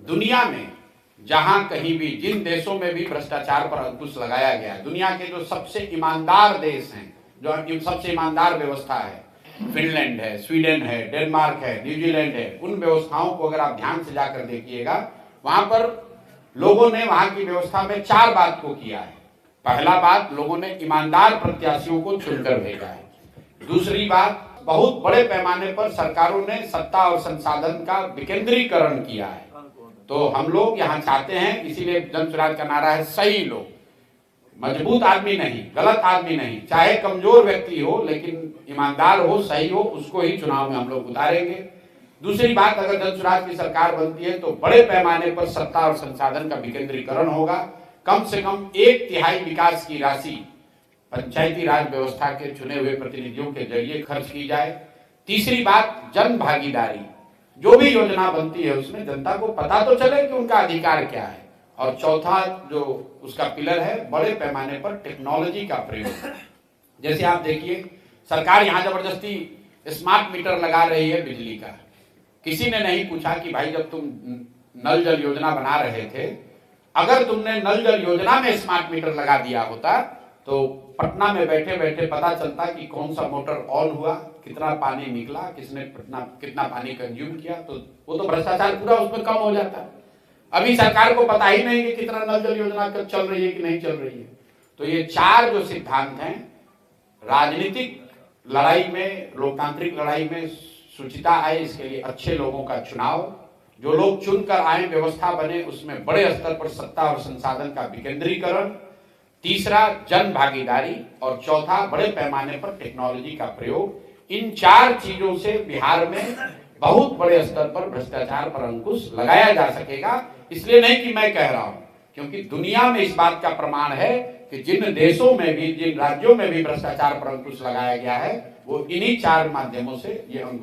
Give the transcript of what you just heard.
दुनिया में जहां कहीं भी, जिन देशों में भी भ्रष्टाचार पर अंकुश लगाया गया है, दुनिया के जो सबसे ईमानदार देश हैं, जो सबसे ईमानदार व्यवस्था है, फिनलैंड है, स्वीडन है, डेनमार्क है, न्यूजीलैंड है, उन व्यवस्थाओं को अगर आप ध्यान से जाकर देखिएगा, वहां पर लोगों ने वहां की व्यवस्था में 4 बात को किया है। पहला बात, लोगों ने ईमानदार प्रत्याशियों को चुनकर भेजा है। दूसरी बात, बहुत बड़े पैमाने पर सरकारों ने सत्ता और संसाधन का विकेंद्रीकरण किया है। तो हम लोग यहाँ चाहते हैं, इसीलिए जन स्वराज का नारा है सही लोग, मजबूत आदमी नहीं, गलत आदमी नहीं, चाहे कमजोर व्यक्ति हो लेकिन ईमानदार हो, सही हो, उसको ही चुनाव में हम लोग उतारेंगे। दूसरी बात, अगर जन स्वराज की सरकार बनती है तो बड़े पैमाने पर सत्ता और संसाधन का विकेंद्रीकरण होगा। कम से कम 1/3 विकास की राशि पंचायती राज व्यवस्था के चुने हुए प्रतिनिधियों के जरिए खर्च की जाए। तीसरी बात, जन भागीदारी, जो भी योजना बनती है उसमें जनता को पता तो चले कि उनका अधिकार क्या है। और चौथा जो उसका पिलर है, बड़े पैमाने पर टेक्नोलॉजी का प्रयोग। जैसे आप देखिए, सरकार यहाँ जबरदस्ती स्मार्ट मीटर लगा रही है बिजली का। किसी ने नहीं पूछा कि भाई जब तुम नल जल योजना बना रहे थे, अगर तुमने नल जल योजना में स्मार्ट मीटर लगा दिया होता तो पटना में बैठे बैठे पता चलता कि कौन सा मोटर ऑन हुआ, कितना पानी निकला, किसने कितना पानी कंज्यूम किया, तो वो तो भ्रष्टाचार पूरा उसमें कम हो जाता। अभी सरकार को पता ही नहीं कि कितना नल जल योजना चल रही है कि नहीं चल रही है। तो ये 4 जो सिद्धांत हैं, राजनीतिक लड़ाई में, लोकतांत्रिक लड़ाई में शुचिता आए, इसके लिए अच्छे लोगों का चुनाव, जो लोग चुनकर आए, व्यवस्था बने, उसमें बड़े स्तर पर सत्ता और संसाधन का विकेंद्रीकरण, तीसरा जन भागीदारी, और चौथा बड़े पैमाने पर टेक्नोलॉजी का प्रयोग। इन 4 चीजों से बिहार में बहुत बड़े स्तर पर भ्रष्टाचार पर अंकुश लगाया जा सकेगा। इसलिए नहीं कि मैं कह रहा हूं, क्योंकि दुनिया में इस बात का प्रमाण है कि जिन देशों में भी, जिन राज्यों में भी भ्रष्टाचार पर अंकुश लगाया गया है, वो इन्हीं 4 माध्यमों से ये अंकुश